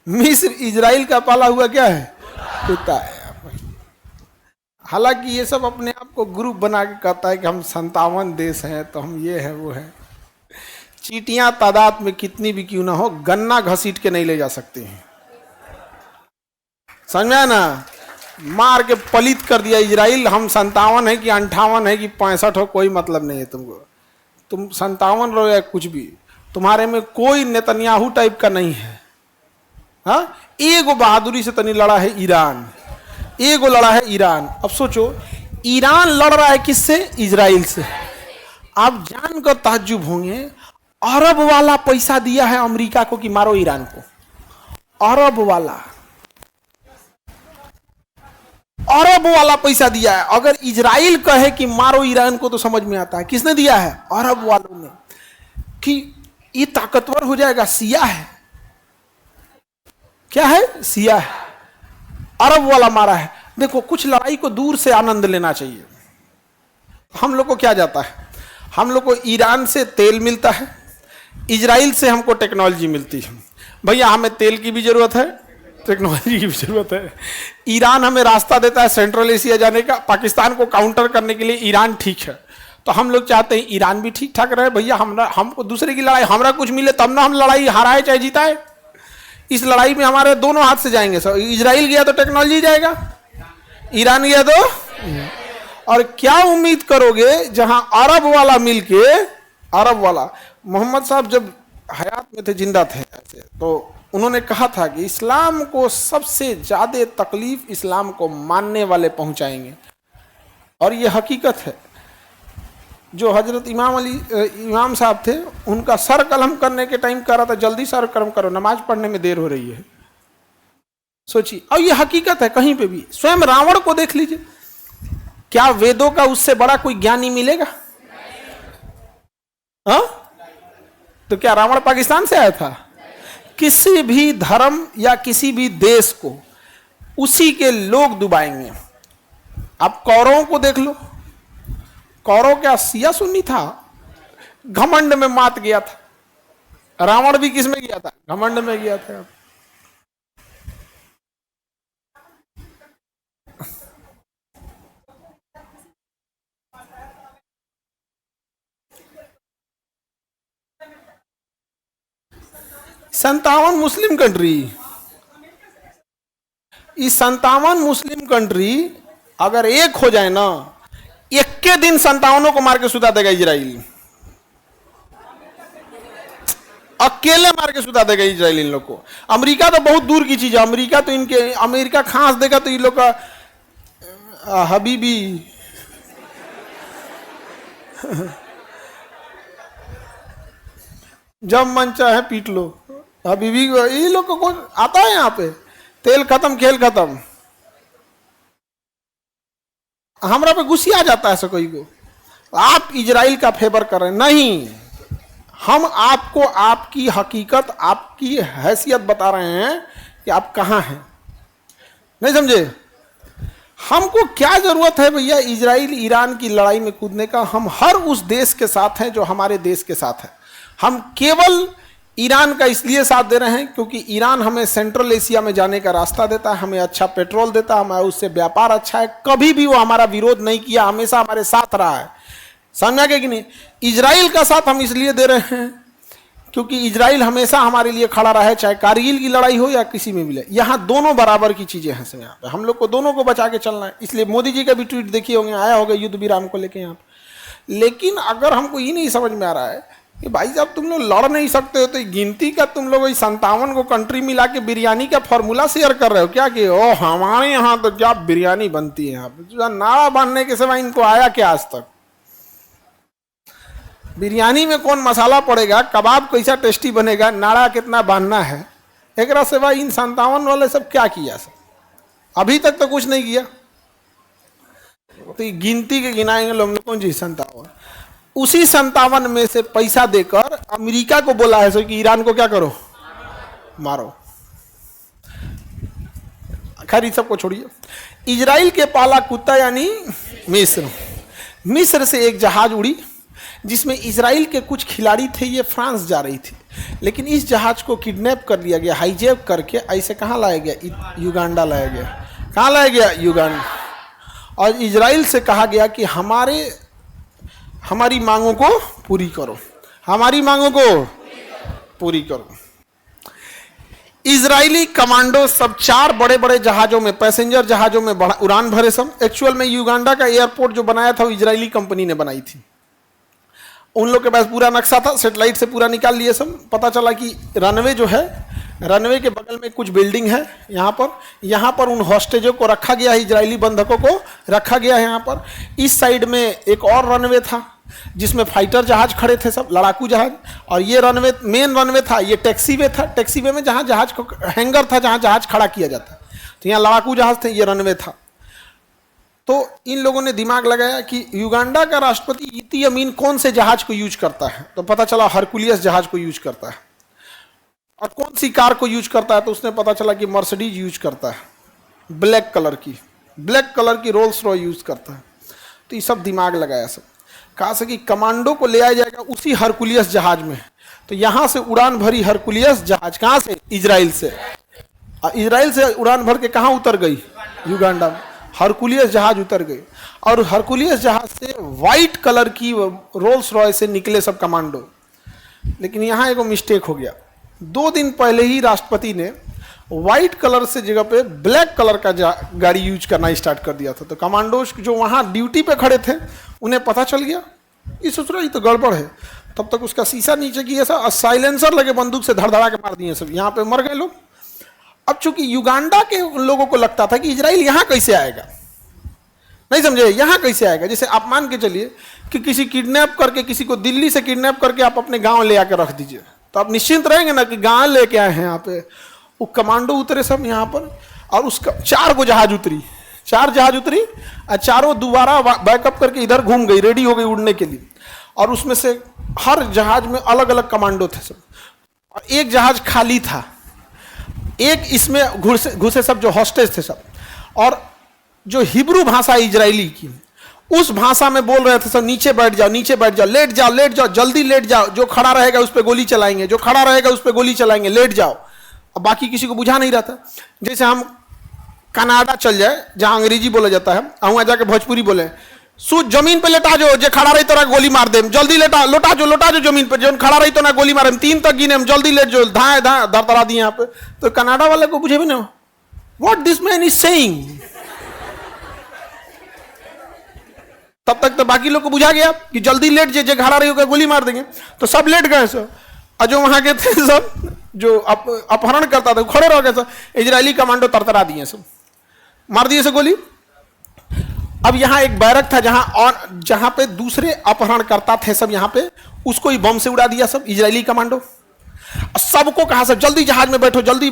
मिस्र इजराइल का पाला हुआ क्या है? कुत्ता है। हालांकि ये सब अपने आप को ग्रुप बना के कहता है कि हम 57 देश हैं, तो हम ये हैं वो हैं। चींटियां तादाद में कितनी भी क्यों ना हो, गन्ना घसीट के नहीं ले जा सकती हैं। समझा ना? मार के पलित कर दिया इजराइल। हम 57 है कि 58 है कि 65 हो, कोई मतलब नहीं है तुमको। तुम 57 रहो या कुछ भी, तुम्हारे में कोई नेतन्याहू टाइप का नहीं है। हाँ, एगो बहादुरी से तनी लड़ा है ईरान, एगो लड़ा है ईरान। अब सोचो, ईरान लड़ रहा है किससे? इजराइल से। आप जानकर ताज्जुब होंगे, अरब वाला पैसा दिया है अमेरिका को कि मारो ईरान को। अरब वाला पैसा दिया है। अगर इजराइल कहे कि मारो ईरान को तो समझ में आता है किसने दिया है? अरब वालों ने। कि ये ताकतवर हो जाएगा, सिया है। क्या है? सिया है। अरब वाला मारा है। देखो, कुछ लड़ाई को दूर से आनंद लेना चाहिए। हम लोग को क्या जाता है? हम लोग को ईरान से तेल मिलता है, इजराइल से हमको टेक्नोलॉजी मिलती है। भैया हमें तेल की भी जरूरत है, टेक्नोलॉजी की भी जरूरत है। ईरान हमें रास्ता देता है सेंट्रल एशिया जाने का, पाकिस्तान को काउंटर करने के लिए ईरान ठीक है। तो हम लोग चाहते हैं ईरान भी ठीक ठाक रहे। भैया हमको दूसरे की लड़ाई, हमरा कुछ मिले तब ना हम लड़ाई हाराए चाहे जीताए। इस लड़ाई में हमारे दोनों हाथ से जाएंगे। सब, इजराइल गया तो टेक्नोलॉजी जाएगा, ईरान गया तो। और क्या उम्मीद करोगे, जहां अरब वाला मिलके, अरब वाला, मोहम्मद साहब जब हयात में थे, जिंदा थे ऐसे, तो उन्होंने कहा था कि इस्लाम को सबसे ज्यादा तकलीफ इस्लाम को मानने वाले पहुंचाएंगे। और ये हकीकत है। जो हजरत इमाम साहब थे, उनका सर कलम करने के टाइम कह रहा था जल्दी सर कलम करो, नमाज पढ़ने में देर हो रही है। सोचिए, और ये हकीकत है कहीं पे भी। स्वयं रावण को देख लीजिए, क्या वेदों का उससे बड़ा कोई ज्ञानी मिलेगा? हाँ? तो क्या रावण पाकिस्तान से आया था? किसी भी धर्म या किसी भी देश को उसी के लोग डुबाएंगे। आप कौरवों को देख लो, कौरव क्या सिया सुन्नी था? घमंड में मात गया था। रावण भी किस में गया था? घमंड में गया था। संतावन मुस्लिम कंट्री, इस 57 मुस्लिम कंट्री अगर एक हो जाए ना, एक के दिन 57 को मार के सुता देगा इजराइल। अकेले मार के सुता देगा इजराइल इन लोग को। अमेरिका तो बहुत दूर की चीज है। अमेरिका तो इनके, अमेरिका खांस देगा तो इन लोग का हबीबी जब मन चाहे पीट लो। हबीबी ये लोग को कौन आता है? यहाँ पे तेल खत्म, खेल खत्म। हमरा पे गुस्सा आ जाता है ऐसा कोई को, आप इजराइल का फेवर कर रहे हैं। नहीं, हम आपको आपकी हकीकत, आपकी हैसियत बता रहे हैं कि आप कहां हैं। नहीं समझे? हमको क्या जरूरत है भैया इजराइल ईरान की लड़ाई में कूदने का? हम हर उस देश के साथ हैं जो हमारे देश के साथ है। हम केवल ईरान का इसलिए साथ दे रहे हैं क्योंकि ईरान हमें सेंट्रल एशिया में जाने का रास्ता देता है, हमें अच्छा पेट्रोल देता है, हमारा उससे व्यापार अच्छा है। कभी भी वो हमारा विरोध नहीं किया, हमेशा हमारे साथ रहा है। समझा कि नहीं? इजराइल का साथ हम इसलिए दे रहे हैं क्योंकि इजराइल हमेशा हमारे लिए खड़ा रहा है, चाहे कारगिल की लड़ाई हो या किसी में मिले। यहाँ दोनों बराबर की चीजें हैं। यहाँ पे हम लोग को दोनों को बचा के चलना है। इसलिए मोदी जी का भी ट्वीट देखिए होंगे, आया होगा युद्ध विराम को लेके यहाँ पे। लेकिन अगर हमको ये नहीं समझ में आ रहा है कि भाई साहब तुम लोग लड़ नहीं सकते हो, तो गिनती का तुम लोग 57 को कंट्री मिला के बिरयानी का फॉर्मूला शेयर कर रहे हो क्या? कि ओ हमारे यहाँ तो क्या बिरयानी बनती है। यहाँ पे नारा बांधने के सिवा इनको आया क्या आज तक? बिरयानी में कौन मसाला पड़ेगा, कबाब कैसा टेस्टी बनेगा, नारा कितना बांधना है, एक सिवा इन 57 वाले सब क्या किया? सब अभी तक तो कुछ नहीं किया। तो गिनती के गिनाएंगे लोग कौन चीज 57। उसी 57 में से पैसा देकर अमेरिका को बोला है सो कि ईरान को क्या करो, मारो। खैर इस सबको छोड़िए। इजराइल के पाला कुत्ता यानी मिस्र। मिस्र से एक जहाज उड़ी, जिसमें इजराइल के कुछ खिलाड़ी थे, ये फ्रांस जा रही थी, लेकिन इस जहाज को किडनैप कर लिया गया, हाईजैक करके ऐसे कहाँ लाया गया, युगांडा लाया गया। कहाँ लाया गया, युगांडा। और इजराइल से कहा गया कि हमारी मांगों को पूरी करो, हमारी मांगों को पूरी करो। इजरायली कमांडो सब 4 बड़े बड़े जहाजों में, पैसेंजर जहाजों में उड़ान भरे सब। एक्चुअल में युगांडा का एयरपोर्ट जो बनाया था वो इजरायली कंपनी ने बनाई थी। उन लोग के पास पूरा नक्शा था, सेटेलाइट से पूरा निकाल लिए सब। पता चला कि रनवे जो है, रनवे के बगल में कुछ बिल्डिंग है, यहाँ पर उन हॉस्टेजों को रखा गया है, इजरायली बंधकों को रखा गया है यहाँ पर। इस साइड में एक और रनवे था जिसमें फाइटर जहाज खड़े थे सब, लड़ाकू जहाज। और ये रनवे, मेन रनवे था, ये टैक्सीवे था। टैक्सीवे में जहाँ जहाज को हैंगर था, जहाँ जहाज खड़ा किया जाता, तो यहाँ लड़ाकू जहाज थे, ये रनवे था। तो इन लोगों ने दिमाग लगाया कि युगांडा का राष्ट्रपति इदी अमीन कौन से जहाज को यूज करता है, तो पता चला हरकुलियस जहाज को यूज करता है। और कौन सी कार को यूज करता है, तो उसने पता चला कि मर्सिडीज यूज करता है, ब्लैक कलर की रोल्स रॉय यूज करता है। तो ये सब दिमाग लगाया सब, कहा से कि कमांडो को ले आया जाएगा उसी हरकुलियस जहाज में। तो यहां से उड़ान भरी हरकुलियस जहाज, कहां से, इजराइल से। इजराइल से उड़ान भर के कहां उतर गई, युगांडा में। हरकुलियस जहाज उतर गई और हरकुलियस जहाज से व्हाइट कलर की रोल्स रॉय से निकले सब कमांडो। लेकिन यहाँ एक मिस्टेक हो गया, 2 दिन पहले ही राष्ट्रपति ने व्हाइट कलर से जगह पे ब्लैक कलर का गाड़ी यूज करना स्टार्ट कर दिया था। तो कमांडोज जो वहाँ ड्यूटी पे खड़े थे उन्हें पता चल गया, ये सोच रहा ये तो गड़बड़ है। तब तक उसका शीशा नीचे किया सब, साइलेंसर लगे बंदूक से धड़धड़ा के मार दिए सब, यहाँ पे मर गए लोग। अब चूंकि युगांडा के लोगों को लगता था कि इजराइल यहाँ कैसे आएगा, नहीं समझे, यहाँ कैसे आएगा। जैसे आप मान के चलिए कि किसी किडनैप करके, किसी को दिल्ली से किडनैप करके आप अपने गाँव ले आकर रख दीजिए, तो आप निश्चिंत रहेंगे ना कि गाँव लेके आए हैं यहाँ पे। वो कमांडो उतरे सब यहाँ पर, और उसका 4 जहाज उतरी और चारों दोबारा बैकअप करके इधर घूम गई, रेडी हो गई उड़ने के लिए। और उसमें से हर जहाज में अलग अलग कमांडो थे सब, और एक जहाज खाली था, एक इसमें घुसे सब जो हॉस्टेज थे सब। और जो हिब्रू भाषा इजरायली की, उस भाषा में बोल रहे थे सब, नीचे बैठ जाओ, लेट जाओ, जल्दी लेट जाओ, जो खड़ा रहेगा उस पर गोली चलाएंगे, लेट जाओ। अब बाकी किसी को बुझा नहीं रहता। जैसे हम कनाडा चल जाए जहां अंग्रेजी बोला जाता है, वहां जाके भोजपुरी बोले, सू जमीन पे लेटा जो, जे खड़ा रही तो ना गोली मार दे, जल्दी लोटा जो जमीन पे, जो खड़ा रही तो ना गोली मारे, 3 तक गिने, जल्दी लेट जो, धाए दरदरा दी यहाँ पे। तो कनाडा वाले को बुझे भी ना, what this man is saying. तब तक तो बाकी लोग को बुझा गया कि जल्दी लेट जे खड़ा रही होगा गोली मार देंगे। तो सब लेट गए सब, और जो वहां के थे सब, जो अपहरण करता था, खड़े रह गए सब। इजरायली कमांडो तरतरा दिए सब, मार दिए सब गोली। अब यहाँ एक बैरक था जहां पे दूसरे अपहरण करता थे सब, यहाँ पे उसको ही बम से उड़ा दिया सब इजरायली कमांडो। सबको कहा सब जल्दी जहाज में बैठो, जल्दी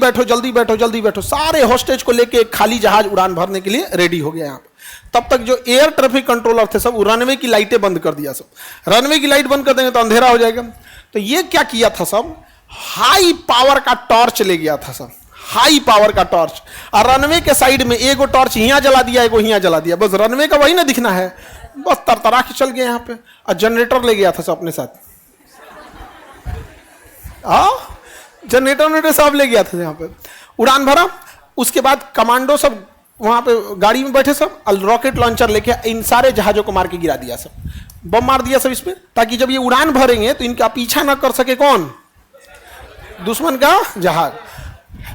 बैठो। सारे हॉस्टेज को लेके एक खाली जहाज उड़ान भरने के लिए रेडी हो गया यहाँ पे। तब तक जो एयर ट्रैफिक कंट्रोलर थे सब, रनवे की लाइटें बंद कर दिया सब। रनवे की लाइट बंद कर देंगे तो अंधेरा हो जाएगा। तो ये क्या किया था सब, हाई पावर का टॉर्च ले गया था सब, हाई पावर का टॉर्च। और रनवे के साइड में एगो टॉर्च यहाँ जला दिया, एगो यहाँ जला दिया, बस रनवे का वही ना दिखना है, बस तरतरा के चल गए यहाँ पे। और जनरेटर ले गया था सब अपने साथ, जनरेटर सब ले गया था यहाँ पे। उड़ान भरा, उसके बाद कमांडो सब वहां पे गाड़ी में बैठे सब, रॉकेट लॉन्चर लेके इन सारे जहाजों को मार के गिरा दिया सब, बम मार दिया सब इस पे, ताकि जब ये उड़ान भरेंगे तो इनका पीछा ना कर सके कौन, दुश्मन का जहाज।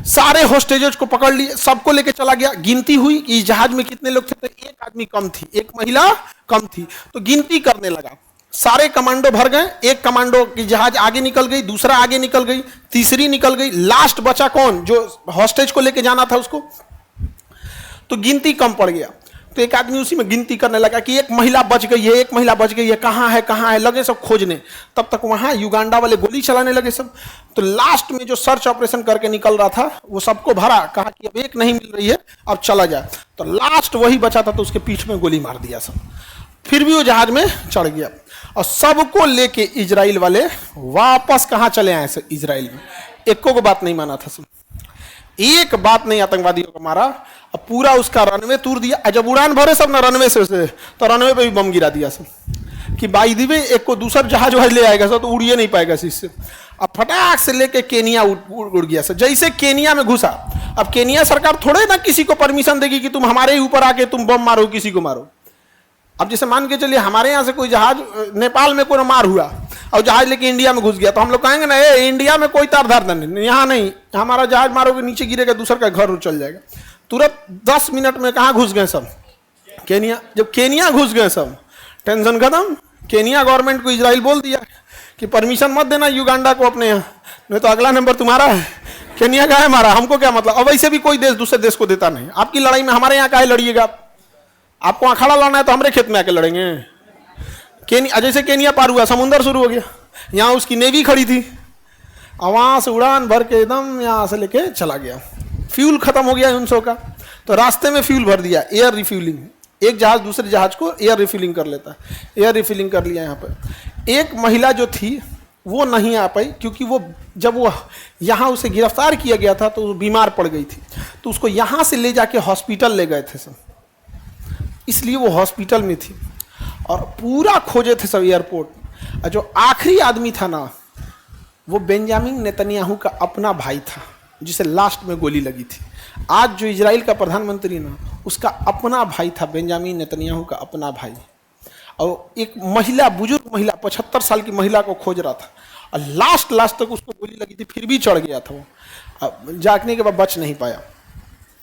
सारे होस्टेजेस को पकड़ लिए, सबको लेके चला गया। गिनती हुई कि इस जहाज में कितने लोग थे, तो एक आदमी कम थी, एक महिला कम थी। तो गिनती करने लगा, सारे कमांडो भर गए, एक कमांडो की जहाज आगे निकल गई, दूसरा आगे निकल गई, तीसरी निकल गई, लास्ट बचा कौन, जो हॉस्टेज को लेके जाना था उसको। तो गिनती कम पड़ गया, तो एक आदमी उसी में गिनती करने लगा कि एक महिला बच गई है, कहाँ है, लगे सब खोजने। तब तक वहां युगांडा वाले गोली चलाने लगे सब। तो लास्ट में जो सर्च ऑपरेशन करके निकल रहा था वो सबको भरा, कहा कि अब एक नहीं मिल रही है, अब चला जाए। तो लास्ट वही बचा था, तो उसके पीठ में गोली मार दिया सब। फिर भी वो जहाज में चढ़ गया और सबको लेके इजराइल वाले वापस कहाँ चले आए सब, इजराइल में। एको को बात नहीं माना था सब, एक बात नहीं आतंकवादियों को मारा। अब पूरा उसका रनवे तोड़ दिया। जब उड़ान भरे सब ना रनवे से, तो रनवे पे भी बम गिरा दिया सब, कि बाई दी वे एक को दूसरा जहाज वहाज ले आएगा सर तो उड़िए नहीं पाएगा इससे। अब फटाक से लेके केनिया उड़ गया सर। जैसे केनिया में घुसा, अब केनिया सरकार थोड़े ना किसी को परमिशन देगी कि तुम हमारे ही ऊपर आके तुम बम मारो, किसी को मारो। अब जैसे मान के चलिए हमारे यहाँ से कोई जहाज नेपाल में कोई मार हुआ और जहाज लेके इंडिया में घुस गया, तो हम लोग कहेंगे ना ए इंडिया में कोई तार धार नहीं, यहाँ नहीं, हमारा जहाज मारोगे नीचे गिरेगा, दूसरा का घर चल जाएगा। तुरंत 10 मिनट में कहाँ घुस गए सब? केनिया। जब केनिया घुस गए सब, टेंशन खत्म। केनिया गवर्नमेंट को इजराइल बोल दिया कि परमिशन मत देना युगांडा को अपने यहाँ, नहीं तो अगला नंबर तुम्हारा है। केनिया का है हमारा, हमको क्या मतलब। अब वैसे भी कोई देश दूसरे देश को देता नहीं। आपकी लड़ाई में हमारे यहाँ काहे लड़िएगा? आपको अखाड़ा लड़ना है तो हमारे खेत में आके लड़ेंगे। केनिया, जैसे केनिया पार हुआ, समुंदर शुरू हो गया, यहाँ उसकी नेवी खड़ी थी, वहां से उड़ान भर के एकदम यहाँ से लेके चला गया। फ्यूल खत्म हो गया उन सौ का, तो रास्ते में फ्यूल भर दिया, एयर रिफ्यूलिंग। एक जहाज दूसरे जहाज को एयर रिफिलिंग कर लेता है, एयर रिफिलिंग कर लिया। यहाँ पर एक महिला जो थी वो नहीं आ पाई, क्योंकि वो जब वो यहाँ उसे गिरफ्तार किया गया था तो वो बीमार पड़ गई थी, तो उसको यहाँ से ले जाके हॉस्पिटल ले गए थे सब, इसलिए वो हॉस्पिटल में थी। और पूरा खोजे थे सब एयरपोर्ट। और जो आखिरी आदमी था ना, वो बेंजामिन नेतन्याहू का अपना भाई था, जिसे लास्ट में गोली लगी थी। आज जो इजराइल का प्रधानमंत्री ना, उसका अपना भाई था, बेंजामिन नेतन्याहू का अपना भाई। और एक महिला, बुजुर्ग महिला, 75 साल की महिला को खोज रहा था, और लास्ट तक उसको गोली लगी थी, फिर भी चढ़ गया था वो। जागने के बाद बच नहीं पाया,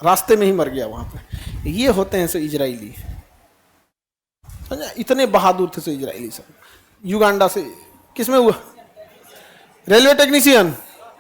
रास्ते में ही मर गया वहां पे। ये होते हैं सब इजरायली, इतने बहादुर थे सब इजरायली सब। युगांडा से किसमें हुआ? Railway technician.